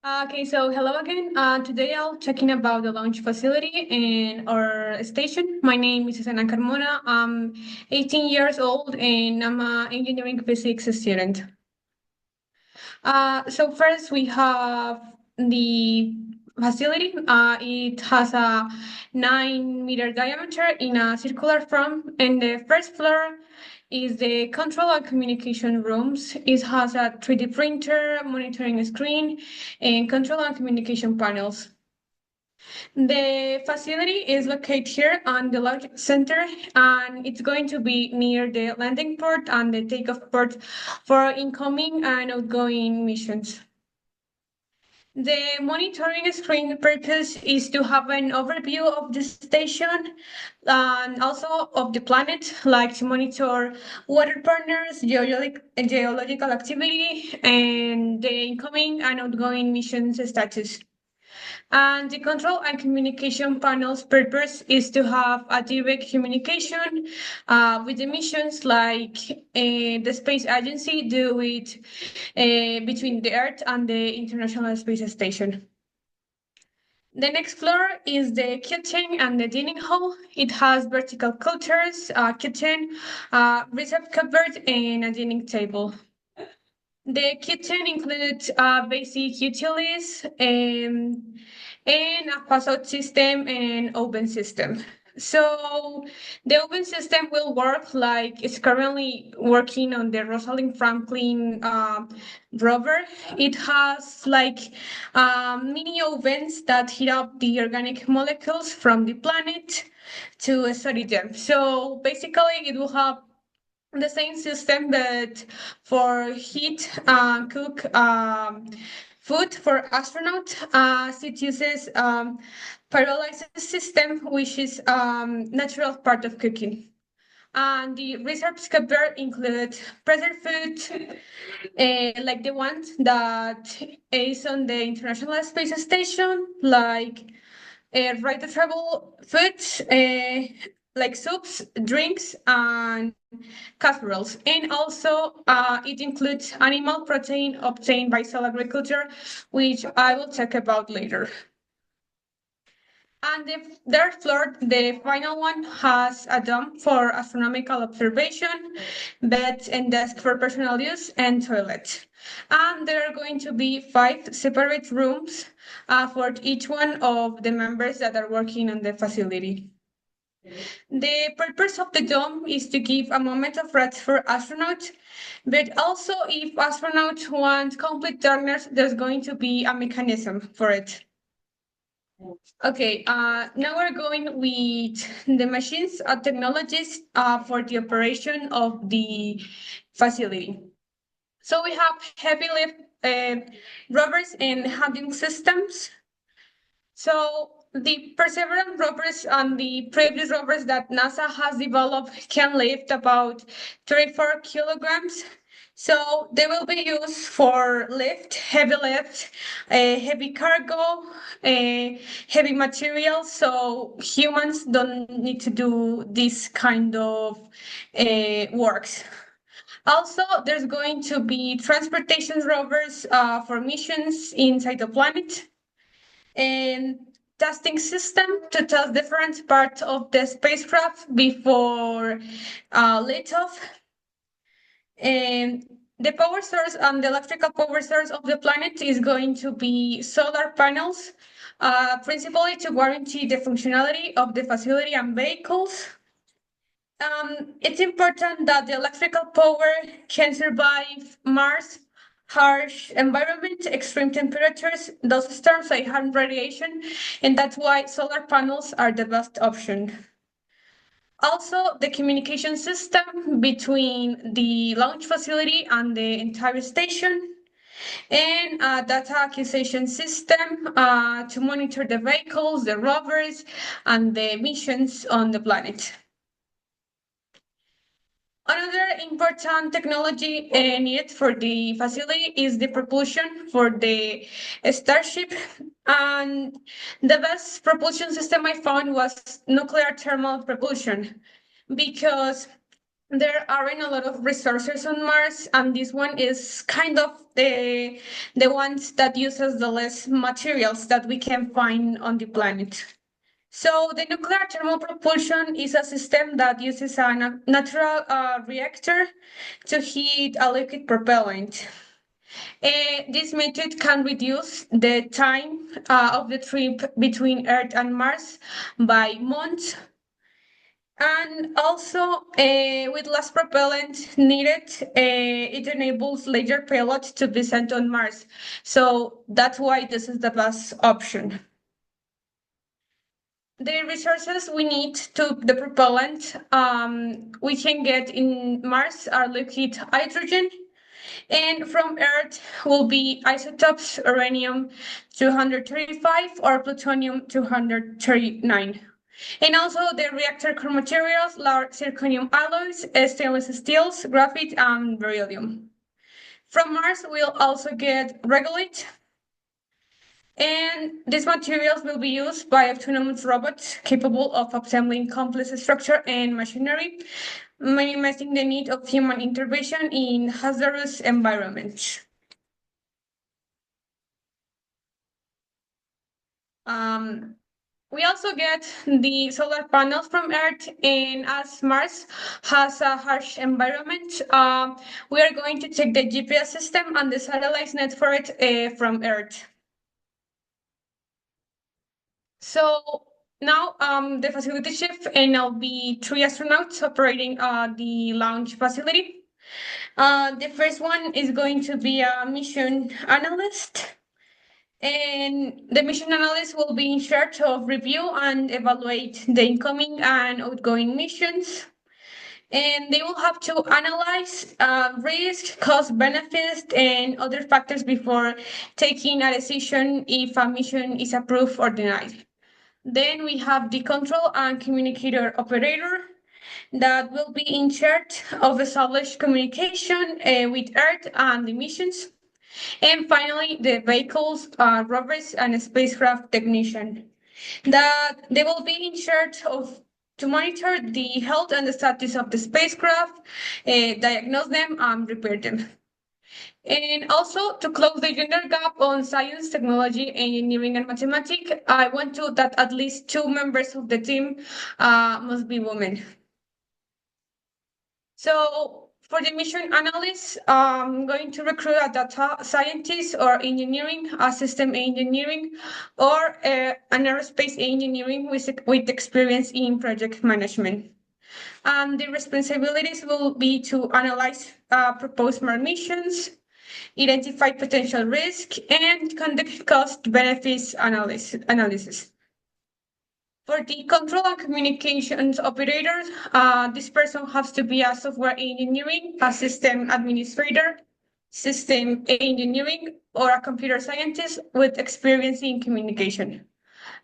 Okay, so hello again. Today I'll talking about the launch facility in our station. My name is Susana Carmona. I'm 18 years old and I'm an engineering physics student. So first we have the facility. It has a 9-meter diameter in a circular form, and the first floor is the control and communication rooms. It has a 3D printer, monitoring screen, and control and communication panels. The facility is located here on the launch center, and it's going to be near the landing port and the takeoff port for incoming and outgoing missions. The monitoring screen purpose is to have an overview of the station and also of the planet, like to monitor water partners, geological activity, and the incoming and outgoing missions status. And the control and communication panel's purpose is to have a direct communication with the missions like the space agency do it between the Earth and the International Space Station. The next floor is the kitchen and the dining hall. It has vertical counters, a kitchen, reserved cupboard, and a dining table. The kitchen includes basic utilities and a password system and open system. So the open system will work like it's currently working on the Rosalind Franklin rover. It has like mini ovens that heat up the organic molecules from the planet to study them. So basically, it will have the same system, but for heat cook food for astronauts. It uses pyrolysis system, which is natural part of cooking. And the reserves cupboard include preserved food, like the one that is on the International Space Station, like right travel foods, like soups, drinks, and casseroles. And also, it includes animal protein obtained by cell agriculture, which I will talk about later. And the third floor, the final one, has a dome for astronomical observation, beds and desk for personal use, and toilet. And there are going to be 5 separate rooms for each one of the members that are working on the facility. The purpose of the dome is to give a moment of rest for astronauts, but also if astronauts want complete darkness, there's going to be a mechanism for it. Okay, now we're going with the machines and technologies for the operation of the facility. So we have heavy lift rovers and handling systems. So the Perseverance rovers and the previous rovers that NASA has developed can lift about 34 kilograms. So they will be used for heavy lift, heavy cargo, heavy materials. So humans don't need to do this kind of works. Also, there's going to be transportation rovers for missions inside the planet and testing system to test different parts of the spacecraft before liftoff. And the power source and the electrical power source of the planet is going to be solar panels, principally to guarantee the functionality of the facility and vehicles. It's important that the electrical power can survive Mars harsh environment, extreme temperatures, those storms like harm radiation, and that's why solar panels are the best option. Also, the communication system between the launch facility and the entire station, and a data acquisition system to monitor the vehicles, the rovers, and the missions on the planet. Another important technology needed for the facility is the propulsion for the Starship. And the best propulsion system I found was nuclear thermal propulsion because there aren't a lot of resources on Mars, and this one is kind of the ones that uses the less materials that we can find on the planet. So the nuclear thermal propulsion is a system that uses a natural reactor to heat a liquid propellant. This method can reduce the time of the trip between Earth and Mars by months, and also with less propellant needed, it enables later payloads to be sent on Mars. So that's why this is the best option. The resources we need to the propellant we can get in Mars are liquid hydrogen, and from Earth will be isotopes uranium 235 or plutonium 239. And also the reactor core materials, large zirconium alloys, stainless steels, graphite, and beryllium. From Mars, we'll also get regolith, and these materials will be used by autonomous robots capable of assembling complex structure and machinery, minimizing the need of human intervention in hazardous environments. Um, we also get the solar panels from Earth, and as Mars has a harsh environment, we are going to take the GPS system and the satellites net for it from Earth. So now the facility chief and I'll be three astronauts operating the launch facility. The first one is going to be a mission analyst, and the mission analyst will be in charge of review and evaluate the incoming and outgoing missions. And they will have to analyze risk, cost, benefits, and other factors before taking a decision if a mission is approved or denied. Then we have the control and communicator operator that will be in charge of established communication with Earth and the missions. And finally, the vehicles, rovers, and spacecraft technician that they will be in charge of to monitor the health and the status of the spacecraft, diagnose them, and repair them. And also to close the gender gap on science, technology, engineering, and mathematics, I want to that at least two members of the team must be women. So for the mission analyst, I'm going to recruit a data scientist or engineering, a system engineering, or an aerospace engineering with experience in project management. And the responsibilities will be to analyze proposed missions, identify potential risk, and conduct cost benefits analysis. For the control and communications operator, this person has to be a software engineering, a system administrator, system engineering, or a computer scientist with experience in communication.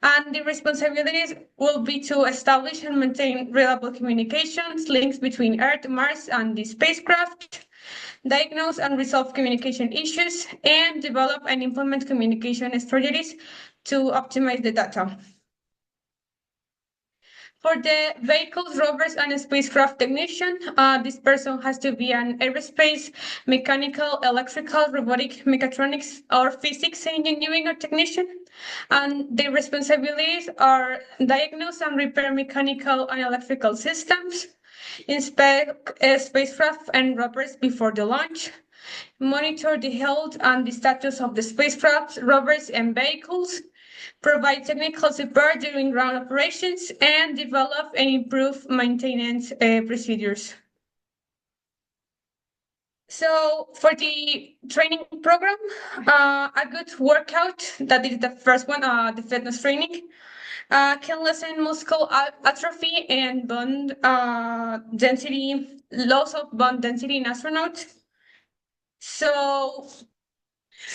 And the responsibilities will be to establish and maintain reliable communications, links between Earth, Mars, and the spacecraft, diagnose and resolve communication issues, and develop and implement communication strategies to optimize the data. For the vehicles, rovers, and spacecraft technician, this person has to be an aerospace, mechanical, electrical, robotic, mechatronics, or physics engineering or technician. And the responsibilities are diagnose and repair mechanical and electrical systems, inspect spacecraft and rovers before the launch, monitor the health and the status of the spacecraft, rovers, and vehicles, provide technical support during ground operations, and develop and improve maintenance procedures. So for the training program, a good workout, that is the first one, the fitness training, can lessen muscle atrophy and bone density, loss of bone density in astronauts. So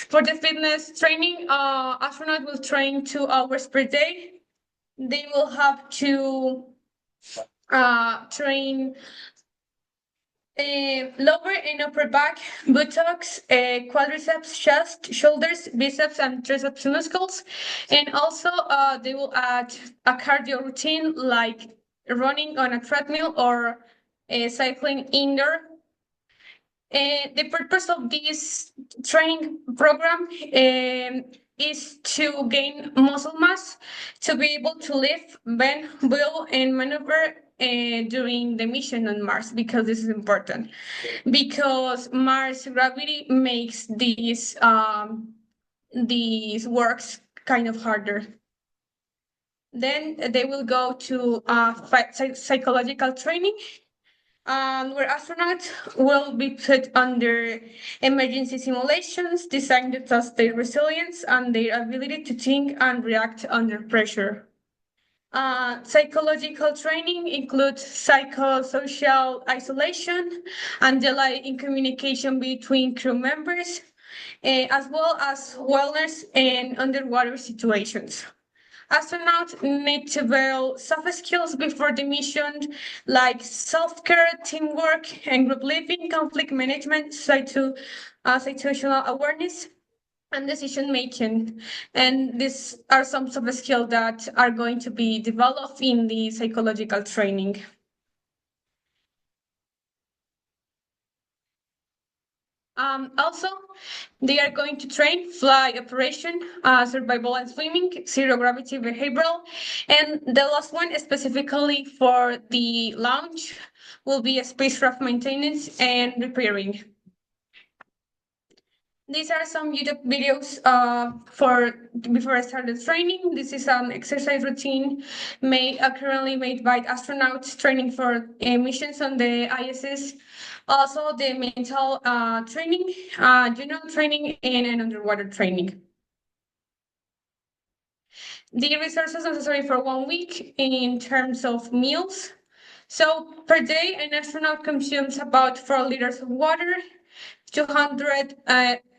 for the fitness training, astronauts will train 2 hours per day. They will have to train lower and upper back, buttocks, quadriceps, chest, shoulders, biceps, and triceps muscles. And also, they will add a cardio routine like running on a treadmill or cycling indoor. The purpose of this training program is to gain muscle mass to be able to lift, bend, wheel, and maneuver during the mission on Mars, because this is important. Because Mars gravity makes these works kind of harder. Then they will go to psychological training, where astronauts will be put under emergency simulations designed to test their resilience and their ability to think and react under pressure. Psychological training includes psychosocial isolation and delay in communication between crew members, as well as wellness in underwater situations. Astronauts need to build soft skills before the mission, like self-care, teamwork, and group living, conflict management, situational awareness, and decision making. And these are some soft skills that are going to be developed in the psychological training. Also, they are going to train fly operation, survival and swimming, zero gravity behavioral, and the last one specifically for the launch will be a spacecraft maintenance and repairing. These are some YouTube videos for before I started training. This is an exercise routine currently made by astronauts training for missions on the ISS. Also, the mental training, general training, and an underwater training. The resources necessary for 1 week in terms of meals. So per day, an astronaut consumes about 4 liters of water, 200,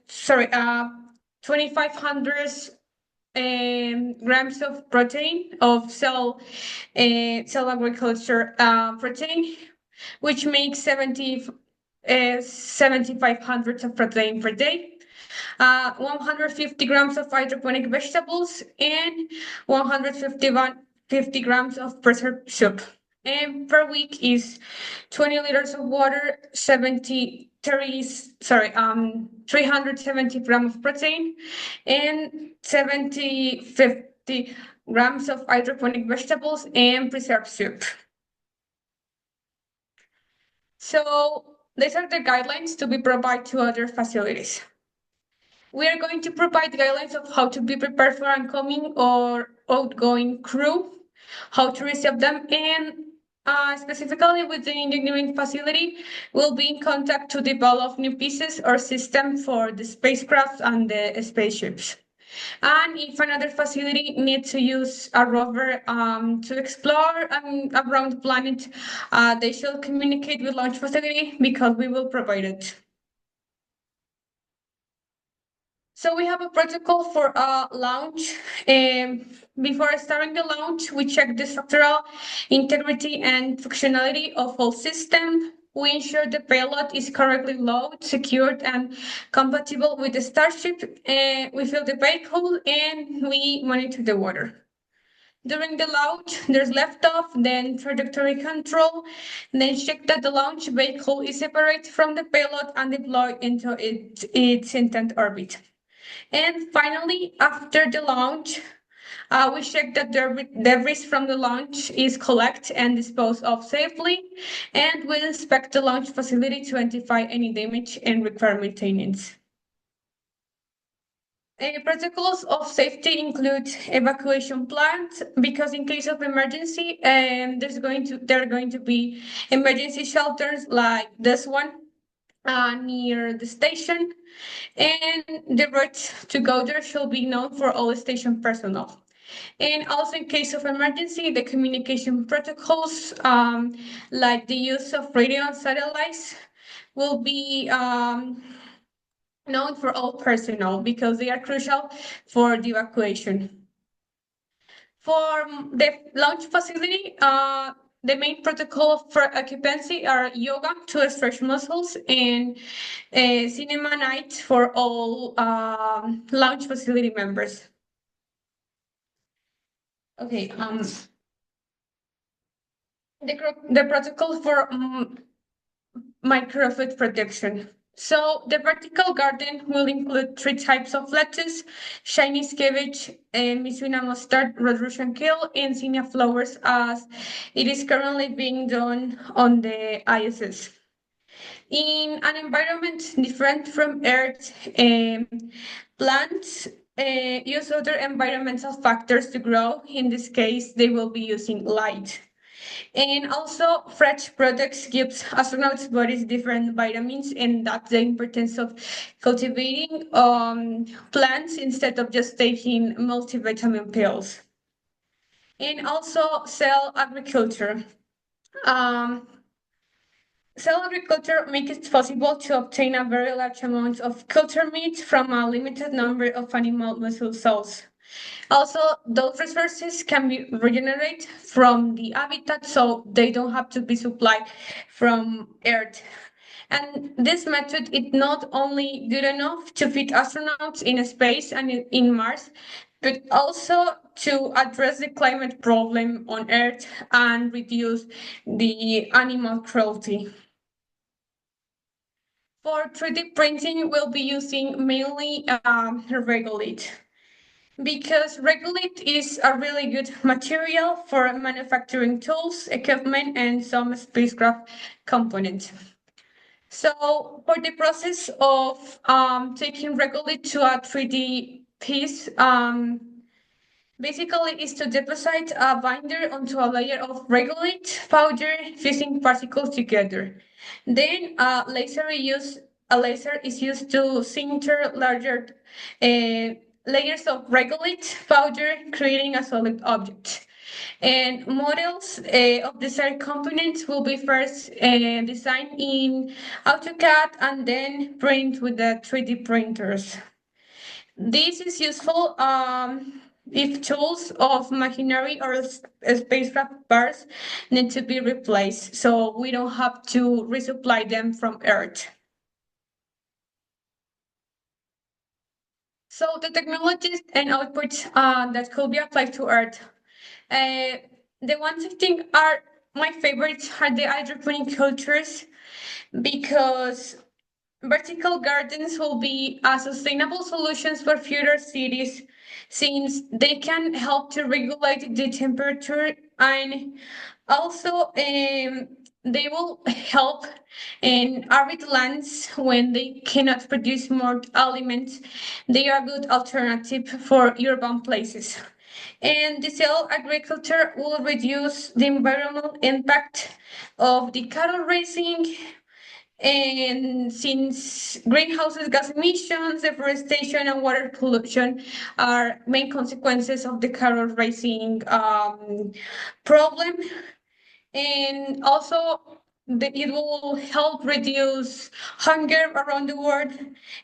2,500 grams of protein of cell agriculture protein, which makes 7,500 of protein per day. 150 grams of hydroponic vegetables and 150 grams of preserved soup. And per week is 20 liters of water, 370 grams of protein, and 50 grams of hydroponic vegetables and preserved soup. So these are the guidelines to be provided to other facilities. We are going to provide guidelines of how to be prepared for incoming or outgoing crew, how to receive them, and specifically with the engineering facility, we'll be in contact to develop new pieces or systems for the spacecraft and the spaceships. And if another facility needs to use a rover to explore around the planet, they should communicate with launch facility because we will provide it. So we have a protocol for a launch. Before starting the launch, we check the structural integrity and functionality of all systems. We ensure the payload is correctly loaded, secured, and compatible with the Starship. We fill the vehicle and we monitor the water. During the launch, there's liftoff, then trajectory control, then check that the launch vehicle is separate from the payload and deployed into its intended orbit. And finally, after the launch, we check that the debris from the launch is collected and disposed of safely, and we inspect the launch facility to identify any damage and require maintenance. Protocols of safety include evacuation plans because in case of emergency, there are going to be emergency shelters like this one near the station, and the route to go there shall be known for all station personnel. And also in case of emergency, the communication protocols, like the use of radio and satellites, will be known for all personnel because they are crucial for the evacuation. For the launch facility, the main protocol for occupancy are yoga to stretch muscles and cinema night for all launch facility members. Okay. The protocol for microfood production. So the vertical garden will include three types of lettuce: Chinese cabbage, Mizuna mustard, red Russian kale, and zinnia flowers, as it is currently being done on the ISS. In an environment different from Earth, plants use other environmental factors to grow. In this case, they will be using light. And also, fresh products gives astronauts' bodies different vitamins, and that's the importance of cultivating plants instead of just taking multivitamin pills. And also, cell agriculture. Um, Cell agriculture makes it possible to obtain a very large amount of culture meat from a limited number of animal muscle cells. Also, those resources can be regenerated from the habitat, so they don't have to be supplied from Earth. And this method is not only good enough to feed astronauts in space and in Mars, but also to address the climate problem on Earth and reduce the animal cruelty. For 3D printing, we'll be using mainly Regolith, because Regolith is a really good material for manufacturing tools, equipment, and some spacecraft components. So for the process of taking Regolith to a 3D piece, basically is to deposit a binder onto a layer of regolith powder, fusing particles together. Then a laser is used to sinter larger layers of regolith powder, creating a solid object. And models of desired components will be first designed in AutoCAD and then print with the 3D printers. This is useful if tools of machinery or spacecraft parts need to be replaced, so we don't have to resupply them from Earth. So the technologies and outputs that could be applied to Earth. Uh, the ones I think are my favorites are the hydroponic cultures, because vertical gardens will be a sustainable solutions for future cities, since they can help to regulate the temperature, and also they will help in arid lands when they cannot produce more aliments. They are a good alternative for urban places. And the cell agriculture will reduce the environmental impact of the cattle raising, and since greenhouse gas emissions, deforestation, and water pollution are main consequences of the cattle raising problem, and also it will help reduce hunger around the world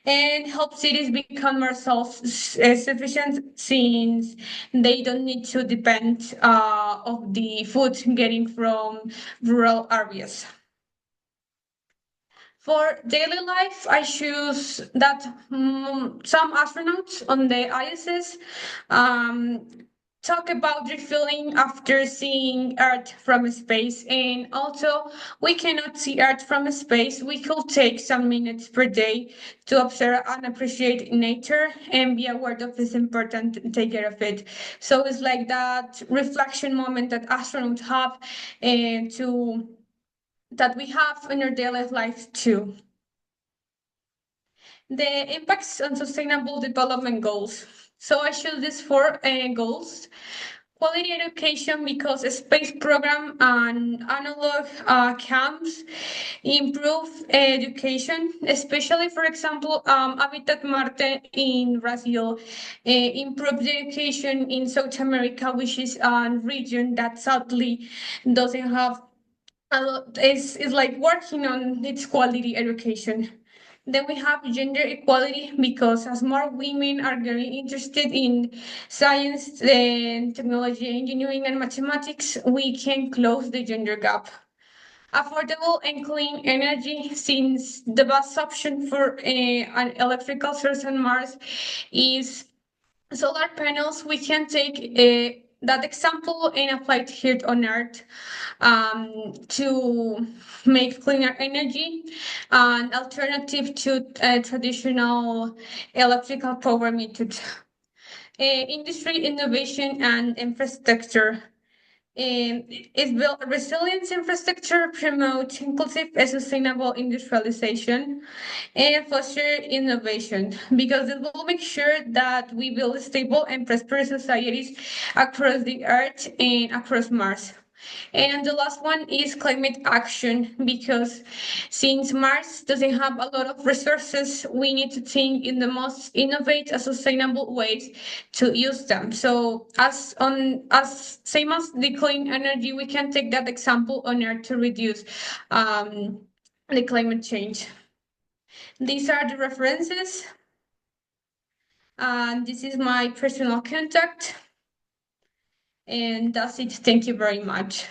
and help cities become more self-sufficient, since they don't need to depend of the food getting from rural areas. For daily life, I choose that some astronauts on the ISS um, talk about refueling after seeing Earth from space. And also, we cannot see Earth from space. We could take some minutes per day to observe and appreciate nature and be aware of it's important to take care of it. So it's like that reflection moment that astronauts have, and to that we have in our daily life too. The impacts on sustainable development goals. So I chose these four goals. Quality education, because a space program and analog camps improve education, especially, for example, Habitat Marte in Brazil, improve the education in South America, which is a region that sadly doesn't have is like working on its quality education. Then we have gender equality, because as more women are getting interested in science and technology, engineering, and mathematics, we can close the gender gap. Affordable and clean energy, since the best option for an electrical source on Mars is solar panels. We can take that example and apply it here on Earth to make cleaner energy an alternative to traditional electrical power methods. Industry innovation and infrastructure. Is built resilience infrastructure, promote inclusive and sustainable industrialization, and foster innovation because it will make sure that we build stable and prosperous societies across the earth and across Mars. And the last one is climate action because since Mars doesn't have a lot of resources, we need to think in the most innovative and sustainable ways to use them. So as same as the clean energy, we can take that example on Earth to reduce the climate change. These are the references, and this is my personal contact. And that's it. Thank you very much.